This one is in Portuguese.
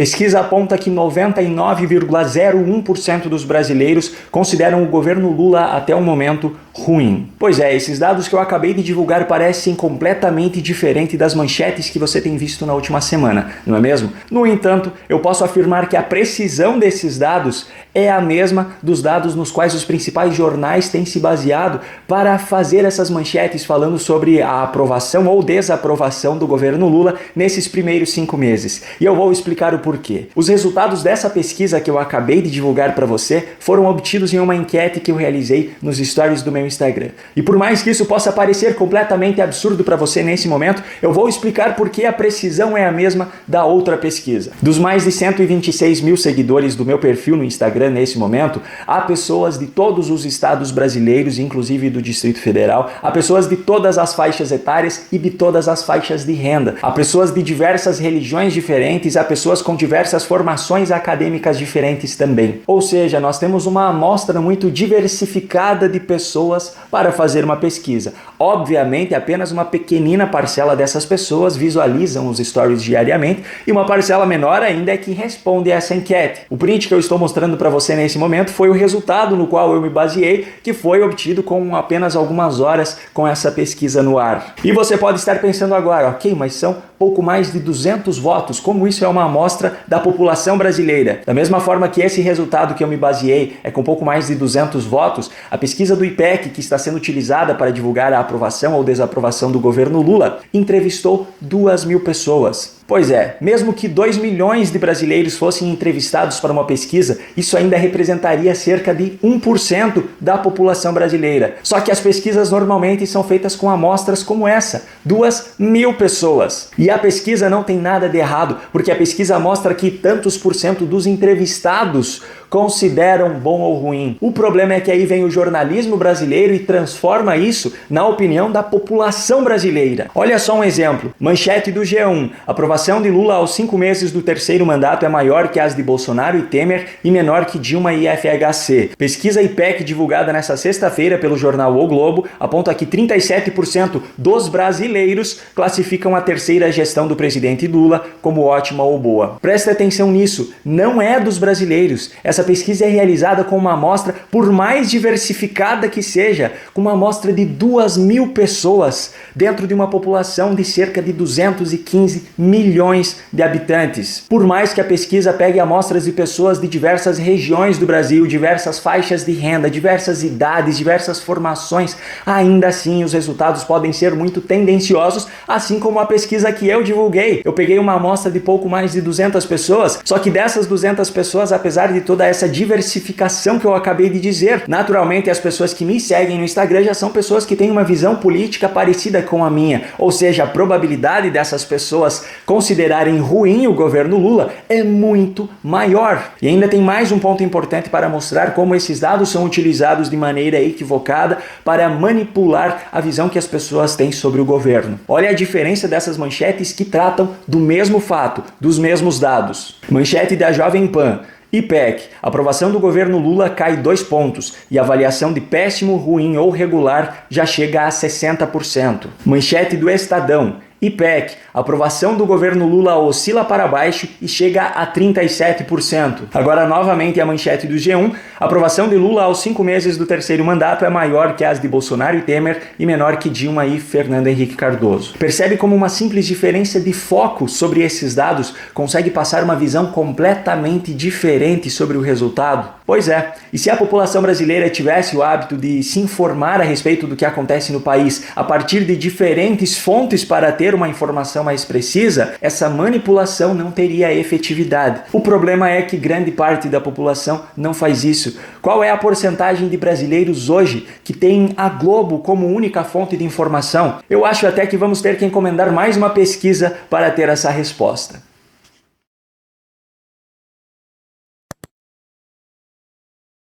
Pesquisa aponta que 99,01% dos brasileiros consideram o governo Lula até o momento ruim. Pois é, esses dados que eu acabei de divulgar parecem completamente diferentes das manchetes que você tem visto na última semana, não é mesmo? No entanto, eu posso afirmar que a precisão desses dados é a mesma dos dados nos quais os principais jornais têm se baseado para fazer essas manchetes falando sobre a aprovação ou desaprovação do governo Lula nesses primeiros 5 meses. E eu vou explicar o porquê. Os resultados dessa pesquisa que eu acabei de divulgar para você foram obtidos em uma enquete que eu realizei nos stories do meu Instagram. E por mais que isso possa parecer completamente absurdo para você nesse momento, eu vou explicar por que a precisão é a mesma da outra pesquisa. Dos mais de 126 mil seguidores do meu perfil no Instagram nesse momento, há pessoas de todos os estados brasileiros, inclusive do Distrito Federal, há pessoas de todas as faixas etárias e de todas as faixas de renda, há pessoas de diversas religiões diferentes, há pessoas com diversas formações acadêmicas diferentes também. Ou seja, nós temos uma amostra muito diversificada de pessoas para fazer uma pesquisa. Obviamente, apenas uma pequenina parcela dessas pessoas visualizam os stories diariamente e uma parcela menor ainda é que responde a essa enquete. O print que eu estou mostrando para você nesse momento foi o resultado no qual eu me baseei, que foi obtido com apenas algumas horas com essa pesquisa no ar. E você pode estar pensando agora, ok, mas são pouco mais de 200 votos, como isso é uma amostra da população brasileira? Da mesma forma que esse resultado que eu me baseei é com pouco mais de 200 votos, a pesquisa do IPEC, que está sendo utilizada para divulgar a aprovação ou desaprovação do governo Lula, entrevistou 2.000 pessoas. Pois é, mesmo que 2 milhões de brasileiros fossem entrevistados para uma pesquisa, isso ainda representaria cerca de 1% da população brasileira. Só que as pesquisas normalmente são feitas com amostras como essa, 2.000 pessoas. E a pesquisa não tem nada de errado, porque a pesquisa mostra que tantos por cento dos entrevistados consideram bom ou ruim. O problema é que aí vem o jornalismo brasileiro e transforma isso na opinião da população brasileira. Olha só um exemplo. Manchete do G1. Aprovação de Lula aos 5 meses do terceiro mandato é maior que as de Bolsonaro e Temer e menor que Dilma e FHC. Pesquisa IPEC divulgada nesta sexta-feira pelo jornal O Globo aponta que 37% dos brasileiros classificam a terceira gestão do presidente Lula como ótima ou boa. Presta atenção nisso. Não é dos brasileiros. Essa pesquisa é realizada com uma amostra, por mais diversificada que seja, com uma amostra de 2.000 pessoas, dentro de uma população de cerca de 215 milhões de habitantes. Por mais que a pesquisa pegue amostras de pessoas de diversas regiões do Brasil, diversas faixas de renda, diversas idades, diversas formações, ainda assim os resultados podem ser muito tendenciosos, assim como a pesquisa que eu divulguei. Eu peguei uma amostra de pouco mais de 200 pessoas, só que dessas 200 pessoas, apesar de toda essa diversificação que eu acabei de dizer, naturalmente as pessoas que me seguem no Instagram já são pessoas que têm uma visão política parecida com a minha, ou seja, a probabilidade dessas pessoas considerarem ruim o governo Lula é muito maior. E ainda tem mais um ponto importante para mostrar como esses dados são utilizados de maneira equivocada para manipular a visão que as pessoas têm sobre o governo. Olha a diferença dessas manchetes que tratam do mesmo fato, dos mesmos dados. Manchete da Jovem Pan. IPEC. Aprovação do governo Lula cai 2 pontos e avaliação de péssimo, ruim ou regular já chega a 60%. Manchete do Estadão. IPEC. Aprovação do governo Lula oscila para baixo e chega a 37%. Agora, novamente, a manchete do G1. Aprovação de Lula aos 5 meses do terceiro mandato é maior que as de Bolsonaro e Temer e menor que Dilma e Fernando Henrique Cardoso. Percebe como uma simples diferença de foco sobre esses dados consegue passar uma visão completamente diferente sobre o resultado? Pois é, e se a população brasileira tivesse o hábito de se informar a respeito do que acontece no país a partir de diferentes fontes para ter uma informação mais precisa, essa manipulação não teria efetividade. O problema é que grande parte da população não faz isso. Qual é a porcentagem de brasileiros hoje que tem a Globo como única fonte de informação? Eu acho até que vamos ter que encomendar mais uma pesquisa para ter essa resposta.